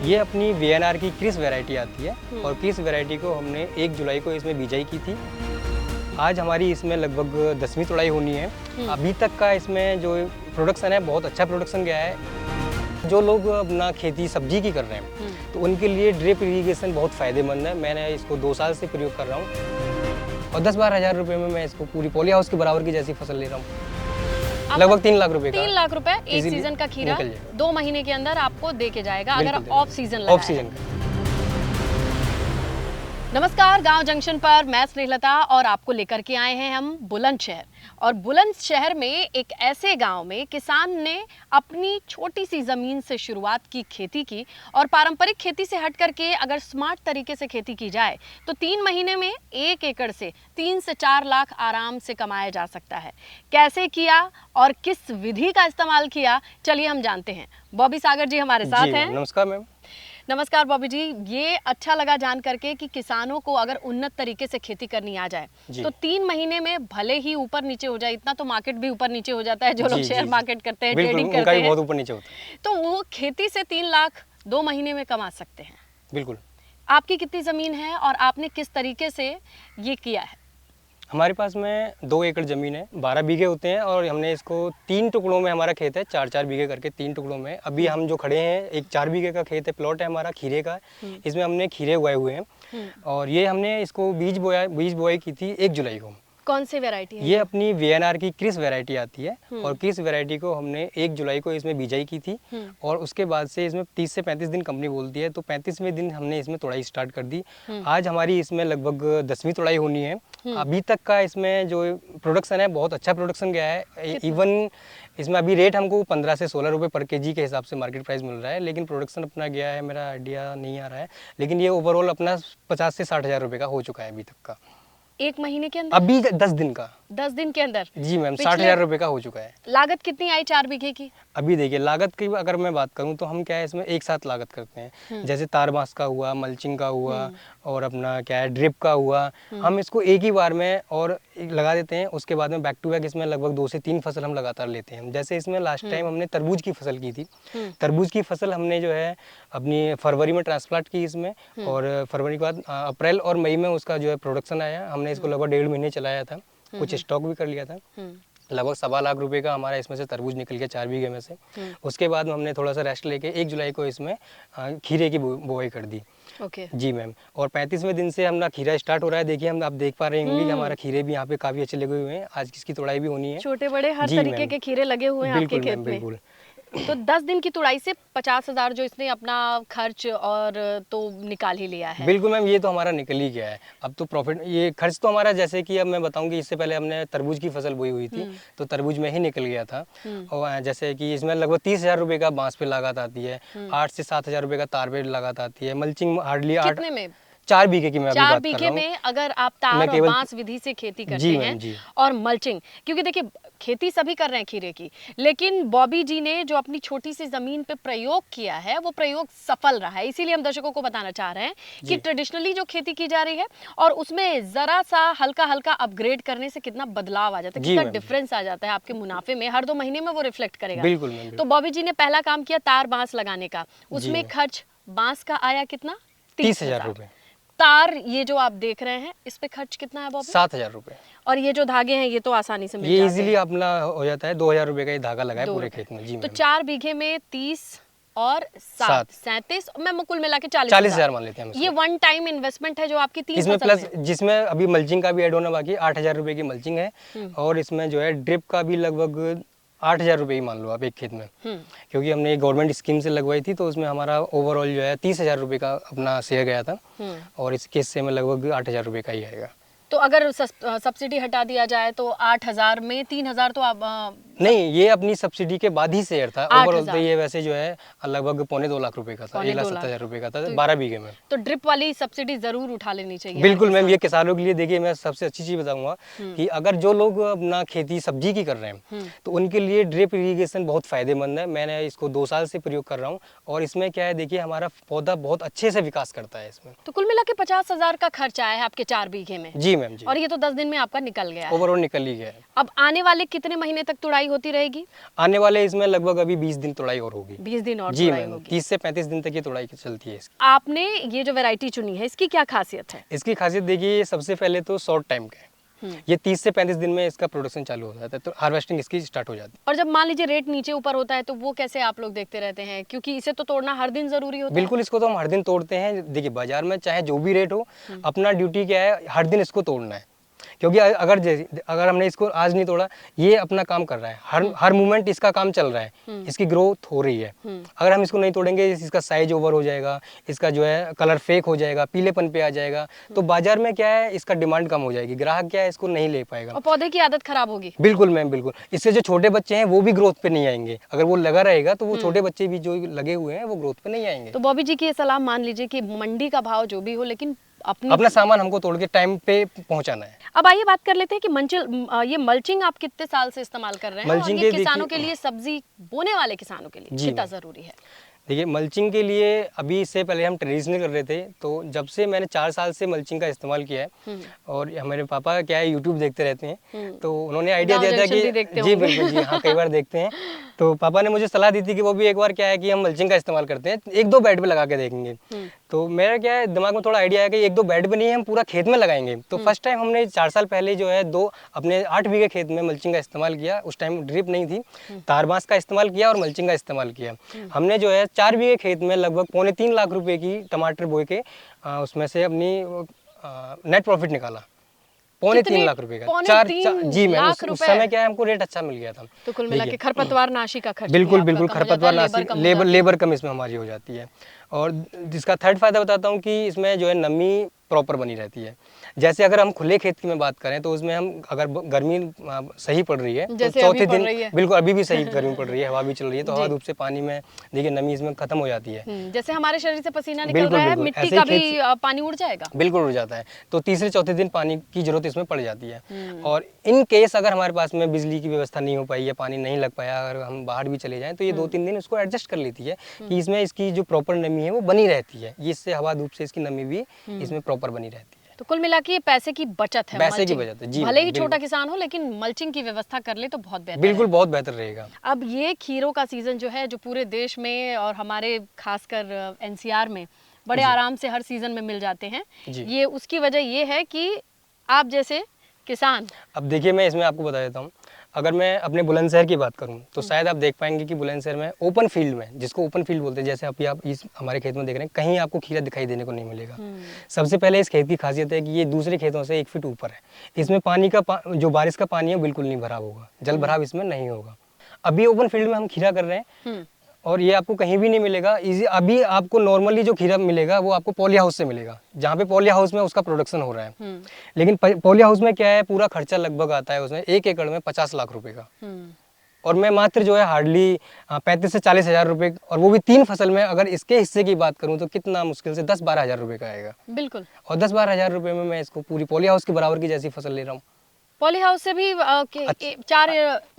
ये अपनी वीएनआर की क्रिस वैरायटी आती है और क्रिस वैरायटी को हमने 1 जुलाई को इसमें बिजाई की थी। आज हमारी इसमें लगभग 10वीं तुड़ाई होनी है। अभी तक का इसमें जो प्रोडक्शन है बहुत अच्छा प्रोडक्शन गया है। जो लोग अपना खेती सब्जी की कर रहे हैं तो उनके लिए ड्रिप इरीगेशन बहुत फ़ायदेमंद है। मैंने इसको 2 साल से प्रयोग कर रहा हूँ और 10-12 हज़ार रुपये में मैं इसको पूरी पॉली हाउस के बराबर की जैसी फसल ले रहा हूँ। लगभग 3 लाख रुपए का। 3 लाख रुपए एक सीजन का खीरा 2 महीने के अंदर आपको दे के जाएगा अगर ऑफ सीजन लगाए। नमस्कार, गांव जंक्शन पर मैं स्नेहलता और आपको लेकर के आए हैं हम बुलंदशहर। और बुलंदशहर में एक ऐसे गांव में किसान ने अपनी छोटी सी ज़मीन से शुरुआत की खेती की और पारंपरिक खेती से हट करके अगर स्मार्ट तरीके से खेती की जाए तो 3 महीने में 1 एकड़ से 3 से 4 लाख आराम से कमाया जा सकता है। कैसे किया और किस विधि का इस्तेमाल किया, चलिए हम जानते हैं। बॉबी सागर जी हमारे साथ हैं। नमस्कार मैम। नमस्कार बॉबी जी, ये अच्छा लगा जान करके कि किसानों को अगर उन्नत तरीके से खेती करनी आ जाए तो 3 महीने में भले ही ऊपर नीचे हो जाए, इतना तो मार्केट भी ऊपर नीचे हो जाता है। जो लोग शेयर मार्केट करते हैं, ट्रेडिंग करते हैं, बहुत ऊपर नीचे होता है, तो वो खेती से 3 लाख 2 महीने में कमा सकते हैं। बिल्कुल। आपकी कितनी ज़मीन है और आपने किस तरीके से ये किया है? हमारे पास में 2 एकड़ ज़मीन है, 12 बीघे होते हैं और हमने इसको 3 टुकड़ों में, हमारा खेत है 4-4 बीघे करके 3 टुकड़ों में। अभी हम जो खड़े हैं एक 4 बीघे का खेत है, प्लॉट है हमारा खीरे का। इसमें हमने खीरे उगाए हुए हैं और ये हमने इसको बीज बोआई की थी 1 जुलाई को। कौन सी वैरायटी है? ये अपनी वीएनआर की क्रिस वैरायटी आती है और क्रिस वैरायटी को हमने 1 जुलाई को इसमें बिजाई की थी और उसके बाद से इसमें 30 से 35 दिन कंपनी बोलती है, तो 35वें दिन हमने इसमें तुड़ाई स्टार्ट कर दी। आज हमारी इसमें लगभग 10वीं तुड़ाई होनी है। अभी तक का इसमें जो प्रोडक्शन है बहुत अच्छा प्रोडक्शन गया है। इवन इसमें अभी रेट हमको 15 से 16 रुपये पर केजी के हिसाब से मार्केट प्राइस मिल रहा है, लेकिन प्रोडक्शन अपना गया है, मेरा आइडिया नहीं आ रहा है, लेकिन ये ओवरऑल अपना 50 से 60 हज़ार रुपये का हो चुका है अभी तक का। 1 महीने के अंदर? अभी 10 दिन का। 10 दिन के अंदर? जी मैम, 60 हज़ार रुपये का हो चुका है। लागत कितनी आई 4 बीघे की? अभी देखिए, लागत की अगर मैं बात करूं तो हम क्या है इसमें एक साथ लागत करते हैं। जैसे तार बांस का हुआ, मल्चिंग का हुआ और अपना क्या है ड्रिप का हुआ, हम इसको एक ही बार में और लगा देते हैं। उसके बाद में बैक टू बैक इसमें लगभग 2 से 3 फसल हम लगातार लेते हैं। जैसे इसमें लास्ट टाइम हमने तरबूज की फसल की थी। तरबूज की फसल हमने जो है अपनी फरवरी में ट्रांसप्लांट की इसमें और फरवरी के बाद अप्रैल और मई में उसका जो है प्रोडक्शन आया। हमने इसको लगभग 1.5 महीने चलाया था, कुछ स्टॉक भी कर लिया था। लगभग 1.25 लाख रुपए का हमारा इसमें से तरबूज निकल गया 4 बीघे में से। उसके बाद हमने थोड़ा सा रेस्ट लेके 1 जुलाई को इसमें खीरे की बुआई कर दी। जी मैम। और 35वें दिन से हमारा खीरा स्टार्ट हो रहा है। देखिए, हम आप देख पा रहे होंगे कि हमारा खीरे भी यहाँ पे काफी अच्छे लगे हुए हैं। आज किसकी तुड़ाई भी होनी है। छोटे बड़े हर तरीके के खीरे लगे हुए हैं आपके खेत में। बिल्कुल। तो 10 दिन की तुड़ाई से 50,000 जो इसने अपना खर्च और तो निकाल ही लिया है। बिल्कुल मैम, ये तो हमारा निकल ही गया है। अब तो प्रॉफिट, ये खर्च तो हमारा, जैसे कि अब मैं बताऊंगी, इससे पहले हमने तरबूज की फसल बोई हुई थी तो तरबूज में ही निकल गया था। और जैसे कि इसमें लगभग 30 हज़ार रुपये का बांस पे लागत आती है, 8 से 7 हज़ार रुपये का तार पे लागत आती है, मल्चिंग हार्डली 8 में 4 बीघे की मैं अभी बात कर रहा हूं। 4 बीघे में अगर आप तार और बांस विधि से खेती करते हैं और मल्चिंग, क्योंकि देखिए खेती सभी कर रहे हैं खीरे की, लेकिन बॉबी जी ने जो अपनी छोटी सी जमीन पे प्रयोग किया है वो प्रयोग सफल रहा है। इसीलिए हम दर्शकों को बताना चाह रहे हैं कि ट्रेडिशनली जो खेती की जा रही है और उसमें जरा सा हल्का हल्का अपग्रेड करने से कितना बदलाव आ जाता है, कितना डिफरेंस आ जाता है आपके मुनाफे में। हर 2 महीने में वो रिफ्लेक्ट करेगा। बिल्कुल। तो बॉबी जी ने पहला काम किया तार बांस लगाने का। उसमें खर्च बांस का आया कितना? 30 हज़ार रुपये। तार ये जो आप देख रहे हैं इस पे खर्च कितना है बॉबी? 7 हज़ार रुपये। और ये जो धागे हैं ये तो आसानी से मिल जाते हैं। ये इजीली अपना हो जाता है। 2 हज़ार रुपये का ये धागा लगा है पूरे खेत में। जी। तो 4 बीघे में 30 और 7 37, मैं कुल मिला के 40 हज़ार मान लेते हैं। ये वन टाइम इन्वेस्टमेंट है जो आपकी 3 इसमें प्लस, जिसमें अभी मल्चिंग का भी ऐड होना बाकी, 8 हज़ार रुपये की मल्चिंग है और इसमें जो है ड्रिप का भी लगभग 8 हज़ार रुपये ही मान लो आप एक खेत में, क्योंकि हमने गवर्नमेंट स्कीम से लगवाई थी तो उसमें हमारा ओवरऑल जो है 30 हज़ार रुपये का अपना शेयर गया था और इस केस से हमें लगभग 8 हज़ार रुपये का ही आएगा। तो अगर सब्सिडी हटा दिया जाए तो 8,000 में 3,000 तो आप नहीं, ये अपनी सब्सिडी के बाद ही शेयर था। ओवरऑल तो ये वैसे जो है लगभग 2.25 लाख रुपए का था, 1,70,000 रुपए का था, 12 बीघे में। तो ड्रिप वाली सब्सिडी जरूर उठा लेनी चाहिए। बिल्कुल मैम, ये किसानों के लिए देखिए मैं सबसे अच्छी चीज बताऊंगा कि अगर जो लोग अपना खेती सब्जी की कर रहे हैं तो उनके लिए ड्रिप इरीगेशन बहुत फायदेमंद है। मैंने इसको 2 साल से प्रयोग कर रहा हूँ और इसमें क्या है देखिए, हमारा पौधा बहुत अच्छे से विकास करता है इसमें। तो कुल मिला के 50,000 का खर्चा आया है आपके 4 बीघे में। जी मैम जी। और ये तो 10 दिन में आपका निकल गया है। ओवरऑल निकल ही गया है। अब आने वाले कितने महीने तक तुड़ाई होती रहेगी? आने वाले इसमें लगभग अभी 20 दिन तुड़ाई और होगी। 20 दिन और जी तुड़ाई मैम, होगी। 30 से 35 दिन तक ये तुड़ाई चलती है इसकी। आपने ये जो वैरायटी चुनी है, इसकी क्या खासियत है? इसकी खासियत देखिए, ये सबसे पहले तो शॉर्ट टाइम का है। ये 30 से 35 दिन में इसका प्रोडक्शन चालू हो जाता है, तो हार्वेस्टिंग इसकी स्टार्ट हो जाती है। और जब मान लीजिए रेट नीचे ऊपर होता है तो वो कैसे आप लोग देखते रहते हैं, क्योंकि इसे तो तोड़ना हर दिन जरूरी होता है? बिल्कुल, इसको तो हम हर दिन तोड़ते हैं। देखिए, बाजार में चाहे जो भी रेट हो, अपना ड्यूटी क्या है, हर दिन इसको तोड़ना है। क्योंकि अगर हमने इसको आज नहीं तोड़ा, ये अपना काम कर रहा है, हर मोमेंट इसका काम चल रहा है, इसकी ग्रोथ हो रही है। अगर हम इसको नहीं तोड़ेंगे, इसका साइज ओवर हो जाएगा, इसका जो है कलर फेक हो जाएगा, पीलेपन पे आ जाएगा, तो बाजार में क्या है, इसका डिमांड कम हो जाएगी, ग्राहक क्या है, इसको नहीं ले पाएगा और पौधे की आदत खराब होगी। बिल्कुल मैम, बिल्कुल। इससे जो छोटे बच्चे हैं वो भी ग्रोथ पे नहीं आएंगे। अगर वो लगा रहेगा तो वो छोटे बच्चे भी जो लगे हुए हैं वो ग्रोथ पे नहीं आएंगे। तो बॉबी जी की ये सलाह मान लीजिए कि मंडी का भाव जो भी हो, लेकिन अपना सामान हमको तोड़ के टाइम पे पहुंचाना है। अब आइए बात कर लेते हैं कि ये मल्चिंग आप कितने साल से इस्तेमाल कर रहे हैं, और मल्चिंग ये के किसानों के देखिए, लिए, सब्जी बोने वाले किसानों के लिए जी कितना मैम। जरूरी है? देखिए, मल्चिंग के लिए अभी इससे पहले हम ट्रेडिशनल कर रहे थे, तो जब से मैंने 4 साल से मल्चिंग का इस्तेमाल किया है, और हमारे पापा क्या है, यूट्यूब देखते रहते हैं, तो उन्होंने आइडिया गाँव दिया था जंक्शन भी कि देखते जी होंगे। बिल्कुल जी हाँ, कई बार देखते हैं। तो पापा ने मुझे सलाह दी थी कि वो भी एक बार क्या है कि हम मल्चिंग का इस्तेमाल करते हैं, 1-2 बेड पे लगा के देखेंगे। तो मेरा क्या है, दिमाग में थोड़ा आइडिया है कि 1-2 बेड पे नहीं, हम पूरा खेत में लगाएंगे। तो फर्स्ट टाइम हमने 4 साल पहले जो है अपने 8 बीघे खेत में मल्चिंग का इस्तेमाल किया। उस टाइम ड्रिप नहीं थी, तार बांस का इस्तेमाल किया और मल्चिंग का इस्तेमाल किया। हमने जो है 4 बीघे खेत में लगभग 2.25 लाख रुपए की टमाटर बोए के उसमें से अपनी नेट प्रॉफिट निकाला। 2.25 लाख रुपए का। 3.25 जी मैम, लाख उस रुपए। समय क्या है, हमको रेट अच्छा मिल गया था। तो कुल मिला के खरपतवार नाशी का खर्च बिल्कुल भी बिल्कुल, आपका कम हो जाता खरपतवार है, नाशी, लेबर कम हो जाती है। लेबर कम इसमें हमारी हो जाती है। और जिसका थर्ड फायदा बताता हूँ कि इसमें जो है नमी प्रॉपर बनी रहती है। जैसे अगर हम खुले खेत की में बात करें तो उसमें हम अगर गर्मी सही पड़ रही है तो जैसे चौथे अभी पड़ दिन रही है। बिल्कुल, अभी भी सही गर्मी पड़ रही है, हवा भी चल रही है, तो हवा जी। धूप से पानी में देखिए नमी इसमें खत्म हो जाती है। जैसे हमारे शरीर से पसीना निकल बिल्कुल, रहा है, बिल्कुल। मिट्टी ऐसे का ही भी पानी उड़ जाएगा। बिल्कुल उड़ जाता है। तो तीसरे चौथे दिन पानी की जरूरत इसमें पड़ जाती है। और इन केस अगर हमारे पास में बिजली की व्यवस्था नहीं हो पाई या पानी नहीं लग पाया, अगर हम बाहर भी चले जाएं, तो ये 2-3 दिन उसको एडजस्ट कर लेती है कि इसमें इसकी जो प्रॉपर नमी है वो बनी रहती है। ये इससे हवा धूप से इसकी नमी भी इसमें प्रॉपर बनी रहती है। तो कुल मिला के ये पैसे की बचत है। पैसे की मल्चिंग। बचत है, जी भले ही बिल्कुल। छोटा किसान हो, लेकिन मल्चिंग की व्यवस्था कर ले तो बहुत बेहतर बिल्कुल, है। बहुत बेहतर रहेगा। अब ये खीरों का सीजन जो है, जो पूरे देश में और हमारे खासकर एनसीआर में बड़े आराम से हर सीजन में मिल जाते हैं, जी। ये उसकी वजह ये है कि आप जैसे किसान। अब देखिए, मैं इसमें आपको बता देता हूँ। अगर मैं अपने बुलंदशहर की बात करूँ तो शायद आप देख पाएंगे कि बुलंदशहर में ओपन फील्ड में, जिसको ओपन फील्ड बोलते हैं, जैसे अभी आप इस हमारे खेत में देख रहे हैं, कहीं आपको खीरा दिखाई देने को नहीं मिलेगा। सबसे पहले इस खेत की खासियत है कि ये दूसरे खेतों से 1 फीट ऊपर है। इसमें पानी का जो बारिश का पानी है बिल्कुल नहीं भरा होगा, जल भराव इसमें नहीं होगा। अभी ओपन फील्ड में हम खीरा कर रहे हैं और ये आपको कहीं भी नहीं मिलेगा। अभी आपको नॉर्मली जो खीरा मिलेगा वो आपको पॉली हाउस से मिलेगा, जहाँ पे पॉली हाउस में उसका प्रोडक्शन हो रहा है। लेकिन पॉली हाउस में क्या है, पूरा खर्चा लगभग आता है उसमें 1 एकड़ में 50 लाख रुपए का। और मैं मात्र जो है हार्डली 35 से 40 हजार रुपए, और वो भी 3 फसल में। अगर इसके हिस्से की बात करूँ तो कितना मुश्किल से 10-12 हजार रुपए का आएगा। बिल्कुल। और 10-12 हजार रुपए में मैं इसको पूरी पॉली हाउस के बराबर की जैसी फसल ले रहा हूँ। पॉली हाउस से भी 4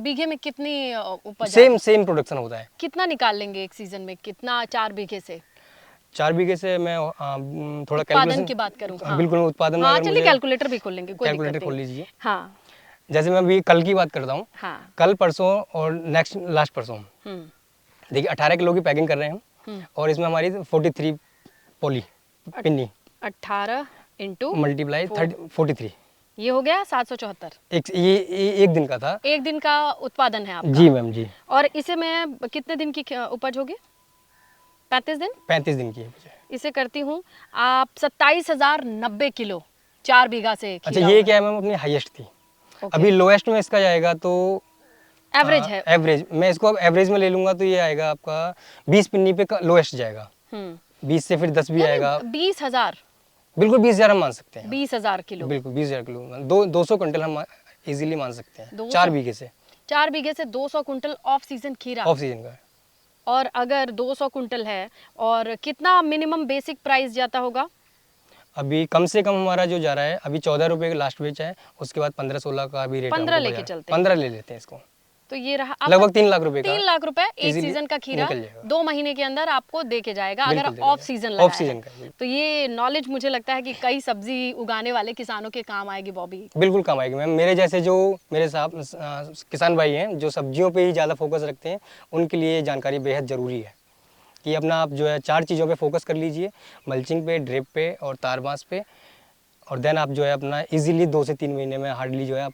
बीघे में कितनी उपज सेम प्रोडक्शन होता है। कितना निकाल लेंगे एक सीजन में, कितना 4 बीघे से? 4 बीघे से मैं थोड़ा उत्पादन की बात करूँ। हाँ। बिल्कुल, उत्पादन। हाँ, चलिए कैलकुलेटर भी खोल लेंगे, कोई दिक्कत कैलकुलेटर खोल नहीं। लीजिए। हाँ। जैसे मैं अभी कल की बात करता हूँ। हाँ। कल परसों और नेक्स्ट लास्ट परसों देखिए 18 किलो की पैकिंग कर रहे हैं हम, और इसमें हमारी 43 पॉली पिन्नी 18 इंटू मल्टीप्लाई 43, ये हो गया 774। ये एक दिन का था। एक दिन का उत्पादन है आपका? जी मैम, जी। और इसे मैं कितने दिन की उपज होगी? 35 दिन? 35 दिन की है। इसे करती हूँ आप 27,090 किलो 4 बीघा से। अच्छा, ये क्या है मैम, अपनी हाईएस्ट थी। अभी लोएस्ट में इसका जाएगा तो एवरेज है। एवरेज मैं इसको अब एवरेज में ले लूंगा तो ये आएगा आपका 20 पिन्नी पे लोएस्ट जाएगा। 20 से फिर 10 भी आएगा। 20,000? बिल्कुल 20,000 हम मान सकते हैं। 20,000 किलो? बिल्कुल 20,000 किलो, 200 क्विंटल हम इजीली मान सकते हैं। 4 बीघे से 4 बीघे से 200 कुंटल ऑफ सीजन खीरा? ऑफ सीजन का। और अगर 200 कुंटल है, और कितना मिनिमम बेसिक प्राइस जाता होगा? अभी कम से कम हमारा जो जा रहा है, अभी 14 रुपए का लास्ट बेच है, उसके बाद 15-16 का भी रेट 15 लेके चलते हैं। 15 ले लेते हैं इसको। तो ये रहा आपका लगभग 3 लाख रुपए का 3 लाख रुपए एक easily सीजन का खीरा निकल जाएगा। 2 महीने के अंदर आपको दे के जाएगा अगर बिल्कुल ऑफ देगा। सीजन ऑफ लगाया सीजन है। का बिल्कुल। तो ये नॉलेज मुझे लगता है कि कई सब्जी उगाने वाले किसानों के काम आएगी बॉबी। बिल्कुल काम आएगी मैम। मेरे जैसे जो मेरे साथ किसान भाई हैं जो सब्जियों पे ही ज़्यादा फोकस रखते हैं, उनके लिए ये जानकारी बेहद ज़रूरी है कि अपना आप जो है 4 चीज़ों पे फोकस कर लीजिए, मल्चिंग पे, ड्रिप पे और तार बांस पे, और देन आप जो है अपना इजीली 2 से 3 महीने में हार्डली जो है आप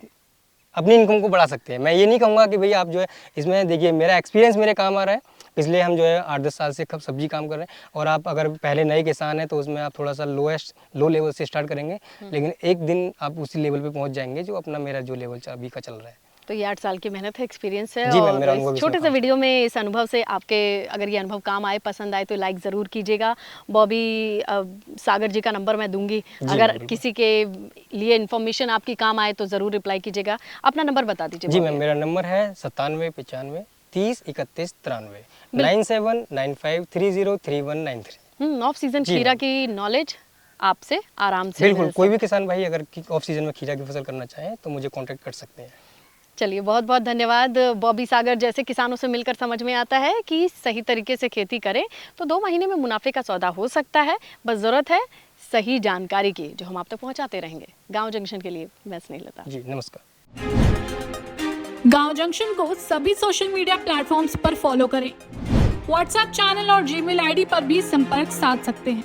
अपनी इनकम को बढ़ा सकते हैं। मैं ये नहीं कहूँगा कि भैया आप जो है इसमें देखिए मेरा एक्सपीरियंस मेरे काम आ रहा है, इसलिए हम जो है 8-10 साल से सब्जी काम कर रहे हैं। और आप अगर पहले नए किसान हैं तो उसमें आप थोड़ा सा लो लेवल से स्टार्ट करेंगे, लेकिन एक दिन आप उसी लेवल पे पहुंच जाएंगे जो अपना मेरा जो लेवल अभी का चल रहा है। तो ये 8 साल की मेहनत है, एक्सपीरियंस है। जी मैम, और मेरा इस अनुभव छोटे इसमें से काम वीडियो में इस अनुभव से आपके अगर ये अनुभव काम आए, पसंद आए तो लाइक ज़रूर कीजिएगा। बॉबी सागर जी का नंबर मैं दूंगी, अगर बिल्कुल। किसी के लिए इन्फॉर्मेशन आपकी काम आए तो ज़रूर रिप्लाई कीजिएगा। अपना नंबर बता दीजिए जी बॉबी। मैम, मेरा नंबर है 97 95 30 31 93 9795303193। ऑफ सीजन जी खीरा मैम। की नॉलेज आपसे आराम से बिल्कुल, मिल कोई भी सकती है। किसान भाई अगर ऑफ सीजन में खीरा की फसल करना चाहे तो मुझे कांटेक्ट कर सकते हैं। चलिए, बहुत बहुत धन्यवाद। बॉबी सागर जैसे किसानों से मिलकर समझ में आता है कि सही तरीके से खेती करें तो 2 महीने में मुनाफे का सौदा हो सकता है। बस ज़रूरत है सही जानकारी की, जो हम आप तक पहुंचाते रहेंगे। गांव जंक्शन के लिए मैं स्नेहलता। जी नमस्कार। गांव जंक्शन को सभी सोशल मीडिया प्लेटफॉर्म्स पर फॉलो करें। व्हाट्सएप चैनल और जीमेल आईडी पर भी संपर्क साध सकते हैं।